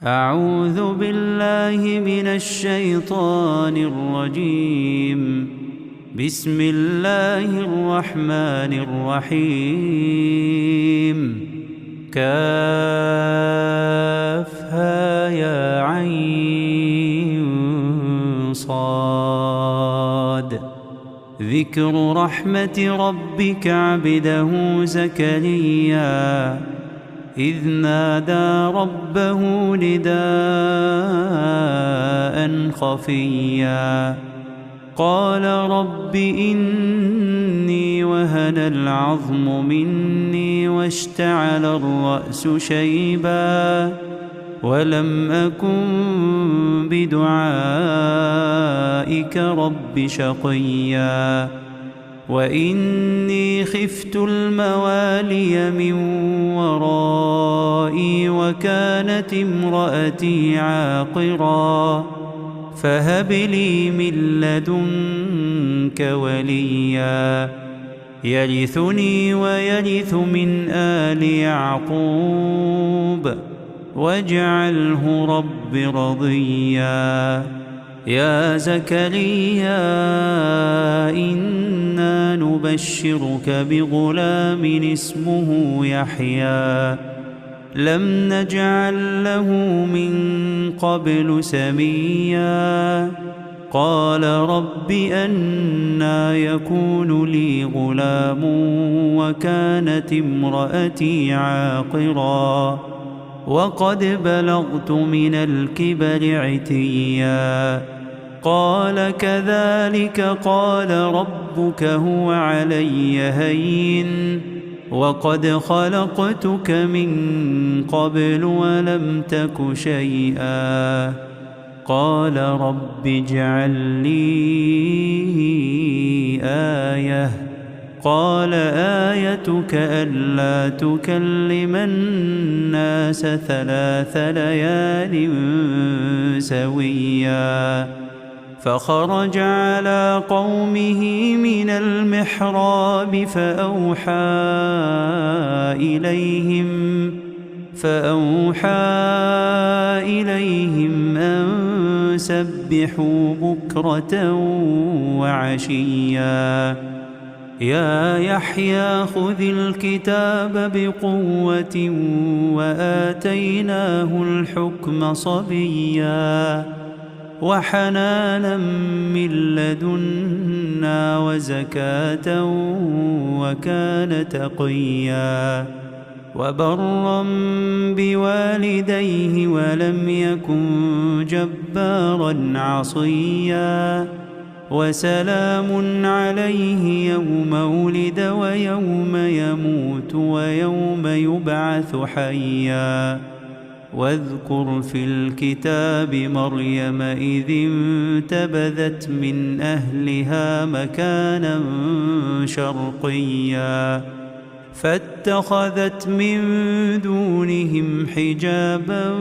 أعوذ بالله من الشيطان الرجيم. بسم الله الرحمن الرحيم. كافها يا عين صاد. ذكر رحمة ربك عبده زكريا إذ نادى ربه نداء خفيا قال رب إني وهن العظم مني واشتعل الرأس شيبا ولم أكن بدعائك رب شقيا وإني خفت الموالي من ورائي وكانت امرأتي عاقرا فهب لي من لدنك وليا يرثني ويرث من آل يعقوب واجعله رب رضيا. يا زكريا إنا نبشرك بغلام اسمه يحيى لم نجعل له من قبل سميا قال رب أنى يكون لي غلام وكانت امرأتي عاقرا وقد بلغت من الكبر عتيا قال كذلك قال ربك هو علي هين وقد خلقتك من قبل ولم تك شيئا قال رب اجعل لي آية قال آيتك ألا تكلم الناس 3 ليال سويا فخرج على قومه من المحراب فأوحى إليهم أن سبحوا بكرة وعشيا يا يحيى خذ الكتاب بقوة وآتيناه الحكم صبيا وحنانا من لدنا وزكاة وكان تقيا وبرا بوالديه ولم يكن جبارا عصيا وسلام عليه يوم ولد ويوم يموت ويوم يبعث حيا واذكر في الكتاب مريم إذ انتبذت من أهلها مكانا شرقيا فاتخذت من دونهم حجابا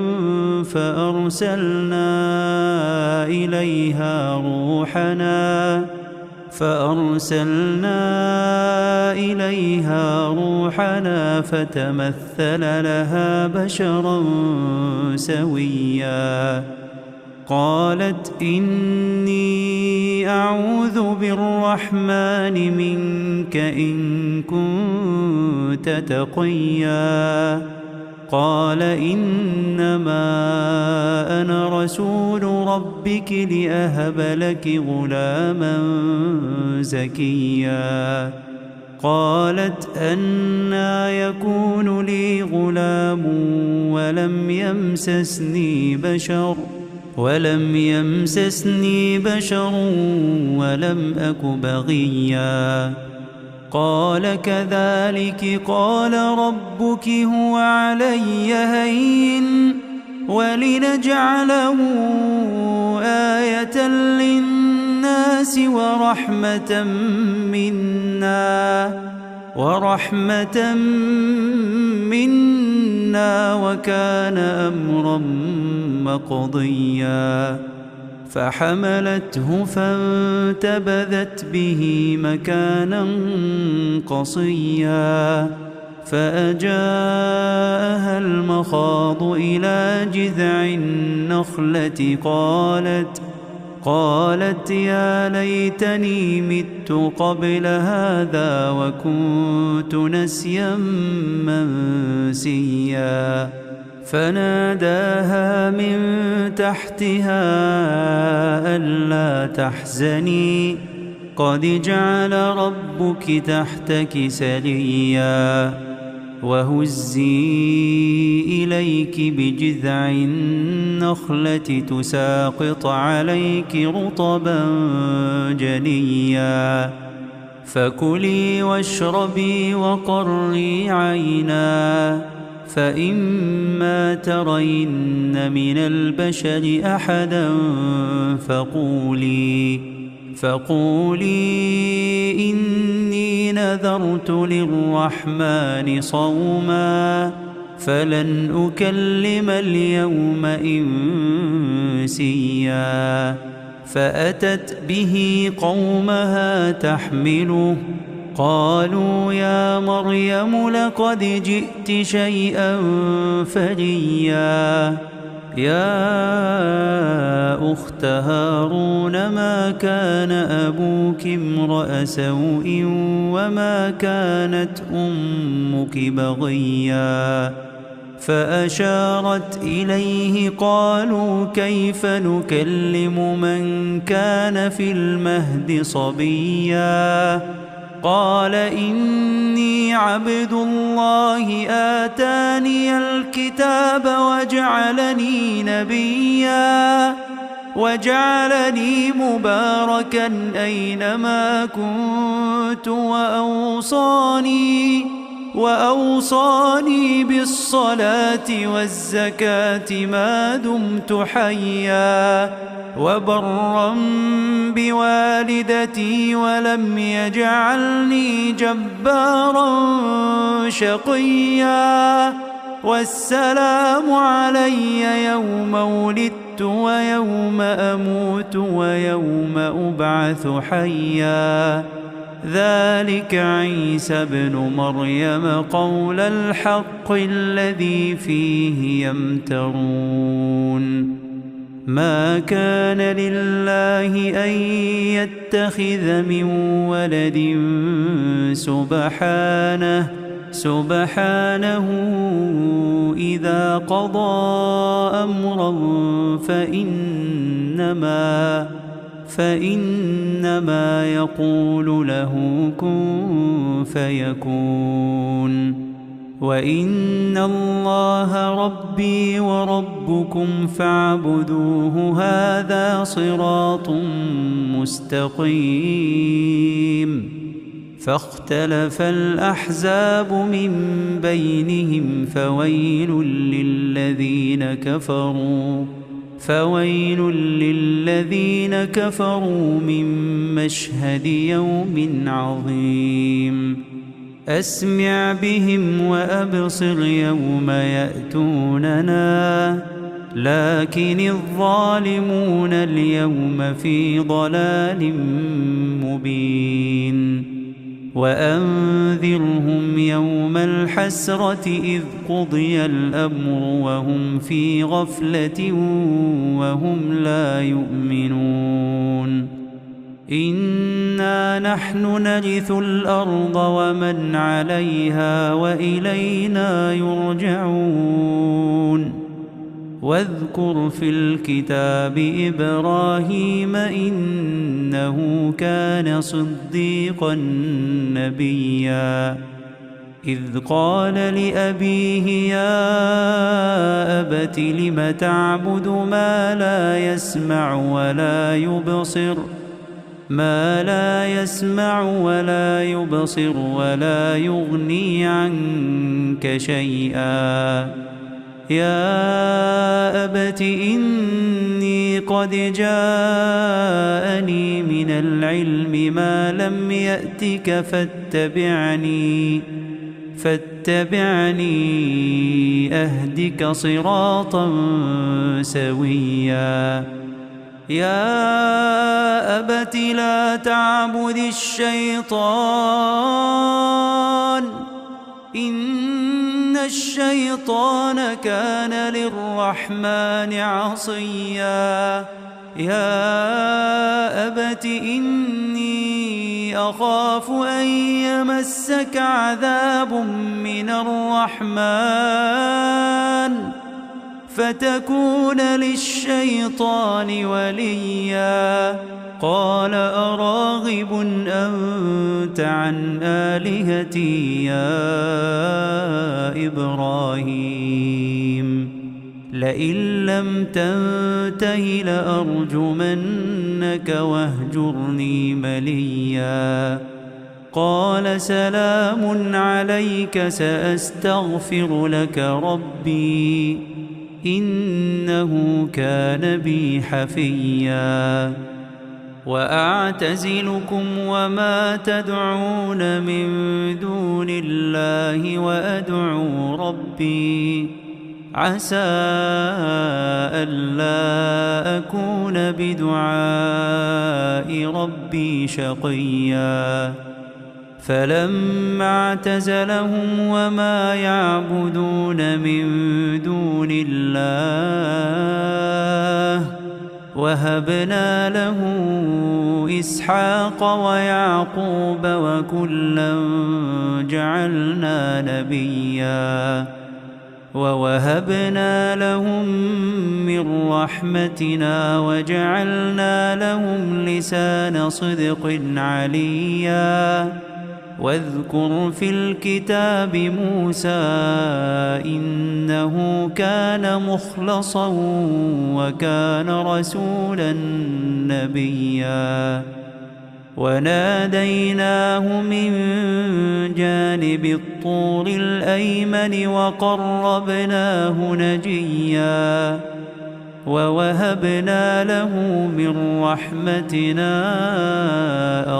فأرسلنا إليها روحنا فتمثل لها بشرا سويا قالت إني أعوذ بالرحمن منك إن كنت تقيا قال إنما أنا رسول ربك لأهب لك غلاما زكيا قالت أنى يكون لي غلام ولم يمسسني بشر ولم أك بغيا قال كذلك قال ربك هو علي هين ولنجعله آية للناس ورحمة منا وكان أمرا مقضيا فحملته فانتبذت به مكانا قصيا فأجاءها المخاض إلى جذع النخلة قالت يا ليتني مت قبل هذا وكنت نسيا منسيا فناداها من تحتها ألا تحزني قد جعل ربك تحتك سريا وهزي إليك بجذع النخلة تساقط عليك رطبا جنيا فكلي واشربي وقري عينا فإما ترين من البشر أحدا فقولي إني نذرت للرحمن صوما فلن أكلم اليوم إنسيا فأتت به قومها تحمله قالوا يا مريم لقد جئت شيئا فريا يا أخت هارون ما كان أبوك امرأ سوء وما كانت أمك بغيا فأشارت إليه قالوا كيف نكلم من كان في المهد صبيا قال إني عبد الله آتاني الكتاب وجعلني نبيا وجعلني مباركا أينما كنت وأوصاني بالصلاة والزكاة ما دمت حيا وبرا بوالدتي ولم يجعلني جبارا شقيا والسلام علي يوم ولدت ويوم أموت ويوم أبعث حيا ذلك عيسى ابن مريم قول الحق الذي فيه يمترون ما كان لله أن يتخذ من ولد سبحانه إذا قضى أمرا فإنما يقول له كن فيكون وإن الله ربي وربكم فاعبدوه هذا صراط مستقيم فاختلف الأحزاب من بينهم فويل للذين كفروا من مشهد يوم عظيم أسمع بهم وأبصر يوم يأتوننا لكن الظالمون اليوم في ضلال مبين وأنذرهم يوم الحسرة إذ قضي الأمر وهم في غفلة وهم لا يؤمنون إنا نحن نرث الأرض ومن عليها وإلينا يرجعون واذكر في الكتاب إبراهيم إنه كان صديقا نبيا إذ قال لأبيه يا أبت لم تعبد ما لا يسمع ولا يبصر ولا يغني عنك شيئا يا أبت إني قد جاءني من العلم ما لم يأتك فاتبعني أهدك صراطا سويا يا أبت لا تعبد الشيطان إن الشيطان كان للرحمن عصيا يا أبت إني أخاف أن يمسك عذاب من الرحمن فتكون للشيطان وليا قال أراغب أنت عن آلهتي يا إبراهيم لئن لم تنته لأرجمنك واهجرني مليا قال سلام عليك سأستغفر لك ربي إنه كان بي حفيا وأعتزلكم وما تدعون من دون الله وأدعو ربي عسى ألا أكون بدعاء ربي شقيا فلما اعتزلهم وما يعبدون من دون الله وهبنا له إسحاق ويعقوب وكلا جعلنا نبيا ووهبنا لهم من رحمتنا وجعلنا لهم لسان صدق عليا واذكر في الكتاب موسى إنه كان مخلصا وكان رسولا نبيا وناديناه من جانب الطور الأيمن وقربناه نجيا ووهبنا له من رحمتنا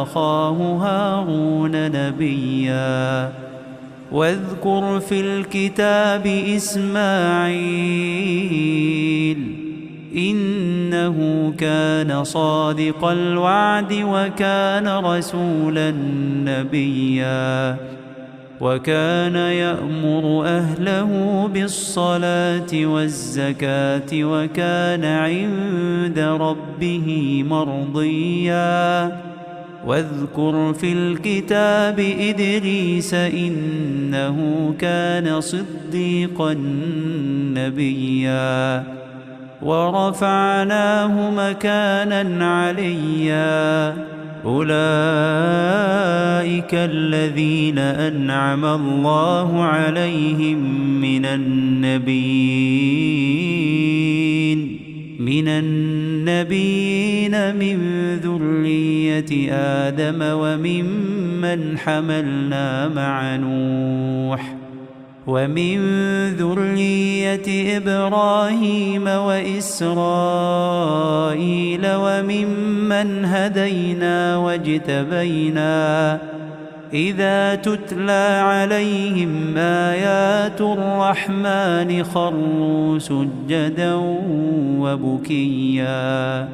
أخاه هارون نبيا واذكر في الكتاب إسماعيل إنه كان صادق الوعد وكان رسولا نبيا وكان يأمر أهله بالصلاة والزكاة وكان عند ربه مرضيا واذكر في الكتاب إدريس إنه كان صديقا نبيا ورفعناه مكانا عليا أولئك الذين أنعم الله عليهم من النبيين من ذرية آدم وممن حملنا مع نوح ومن ذرية إبراهيم وإسرائيل وممن هدينا واجتبينا إذا تتلى عليهم آيات الرحمن خروا سجدا وبكيا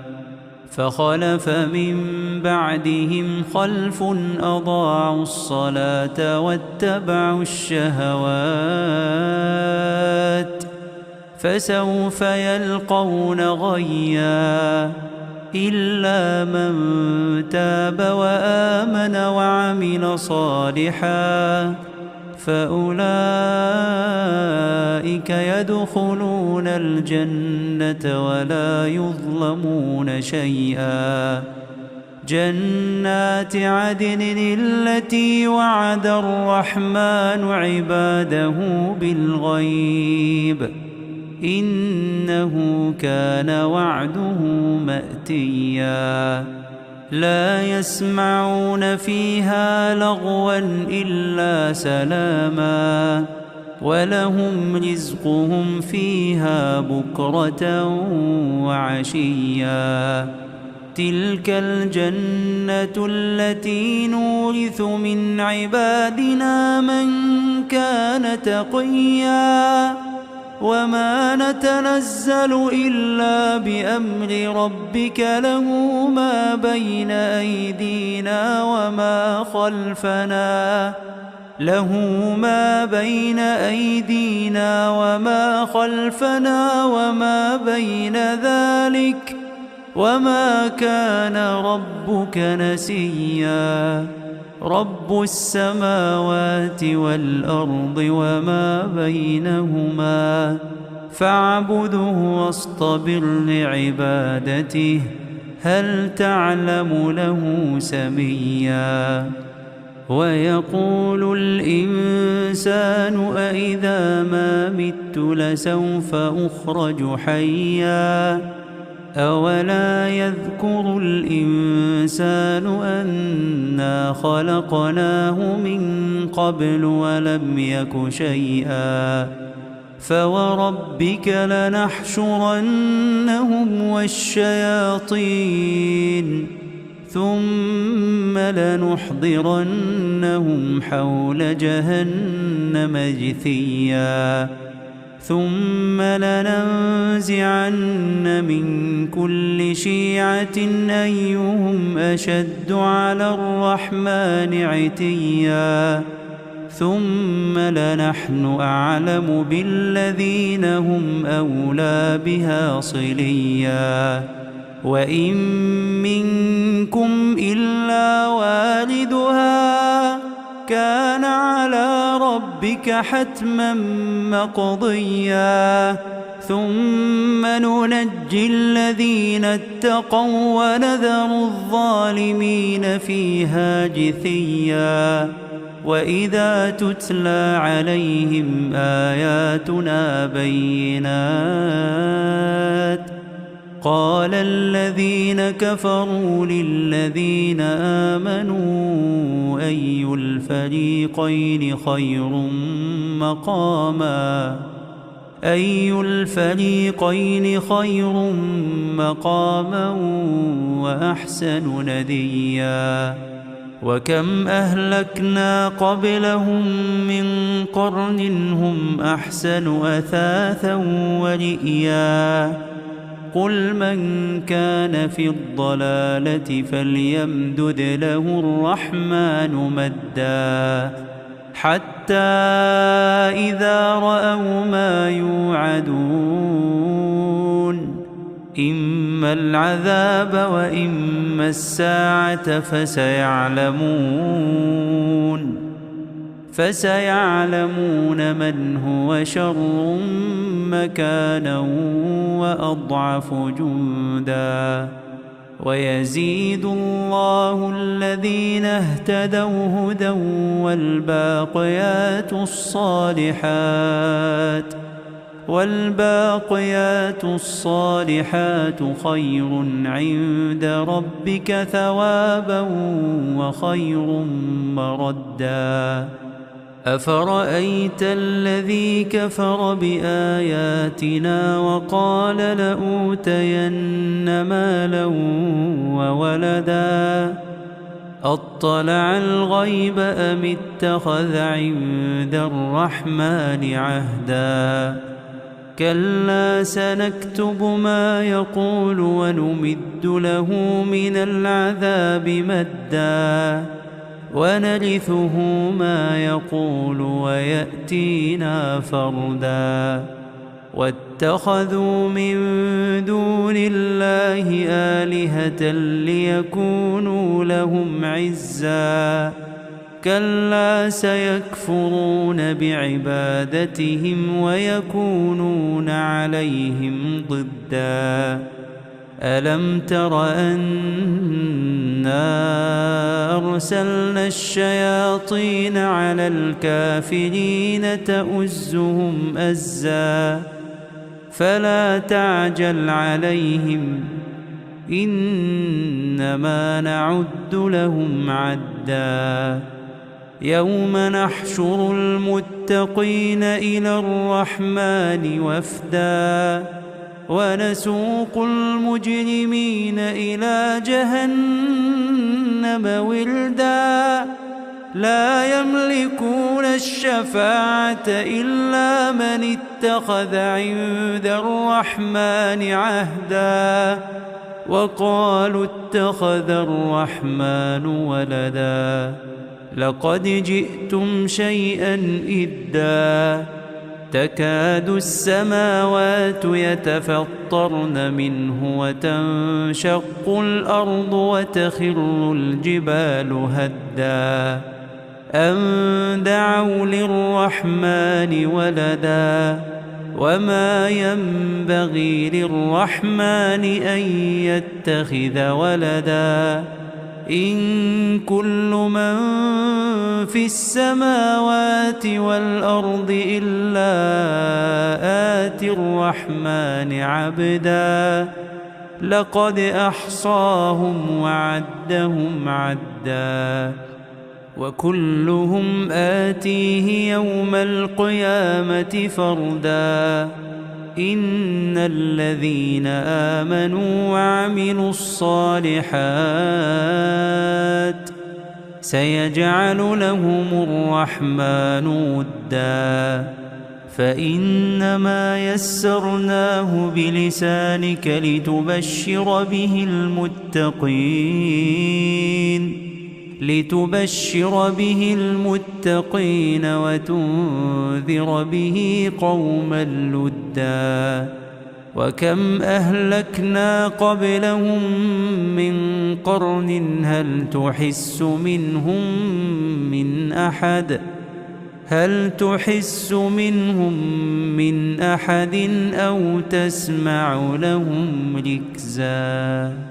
فخلف من بعدهم خلف أضاعوا الصلاة واتبعوا الشهوات فسوف يلقون غيا إلا من تاب وآمن وعمل صالحا فأولئك يدخلون الجنة ولا يظلمون شيئا جنات عدن التي وعد الرحمن عباده بالغيب إنه كان وعده مأتيا لا يسمعون فيها لغوا إلا سلاما ولهم رزقهم فيها بكرة وعشيا تلك الجنة التي نورث من عبادنا من كان تقيا وما نتنزل إلا بأمر ربك له ما بين أيدينا وما خلفنا له ما بين أيدينا وما خلفنا وما بين ذلك وما كان ربك نسيا رب السماوات والأرض وما بينهما فاعبده واصطبر لعبادته هل تعلم له سميا ويقول الإنسان أإذا ما مت لسوف أخرج حيا أولا يذكر الإنسان أنا خلقناه من قبل ولم يك شيئا فوربك لنحشرنهم والشياطين ثم لنحضرنهم حول جهنم جثيا ثم لننزعن من كل شيعة أيهم أشد على الرحمن عتيا ثم لنحن أعلم بالذين هم أولى بها صليا وإن منكم إلا واردها كان على ربك حتما مقضيا ثم ننجي الذين اتقوا ونذر الظالمين فيها جثيا وإذا تتلى عليهم آياتنا بينات قال الذين كفروا للذين آمنوا أي الفريقين خير مقاما وأحسن نديا وكم أهلكنا قبلهم من قرن هم أحسن أثاثا ورئيا قل من كان في الضلالة فليمدد له الرحمن مدا حتى إذا رأوا ما يوعدون إما العذاب وإما الساعة فسيعلمون من هو شر مكانا وأضعف جندا ويزيد الله الذين اهتدوا هدى والباقيات الصالحات خير عند ربك ثوابا وخير مردا أفرأيت الذي كفر بآياتنا وقال لأوتين مالا وولدا أطلع الغيب أم اتخذ عند الرحمن عهدا كلا سنكتب ما يقول ونمد له من العذاب مدا ونرثه ما يقول ويأتينا فردا واتخذوا من دون الله آلهة ليكونوا لهم عزا كلا سيكفرون بعبادتهم ويكونون عليهم ضدا ألم تر أنا أرسلنا الشياطين على الكافرين تؤزهم أزا فلا تعجل عليهم إنما نعد لهم عدا يوم نحشر المتقين إلى الرحمن وفدا ونسوق المجرمين إلى جهنم وردا لا يملكون الشفاعة إلا من اتخذ عند الرحمن عهدا وقالوا اتخذ الرحمن ولدا لقد جئتم شيئا إدا تكاد السماوات يتفطرن منه وتنشق الأرض وتخر الجبال هدا أن دعوا للرحمن ولدا وما ينبغي للرحمن أن يتخذ ولدا إن كل من في السماوات والأرض إلا آتي الرحمن عبدا لقد أحصاهم وعدهم عدا وكلهم آتيه يوم القيامة فردا إن الذين آمنوا وعملوا الصالحات سيجعل لهم الرحمن ودا فإنما يسرناه بلسانك لتبشر به المتقين وتنذر به قوما لدا وكم أهلكنا قبلهم من قرن هل تحس منهم من أحد أو تسمع لهم ركزا.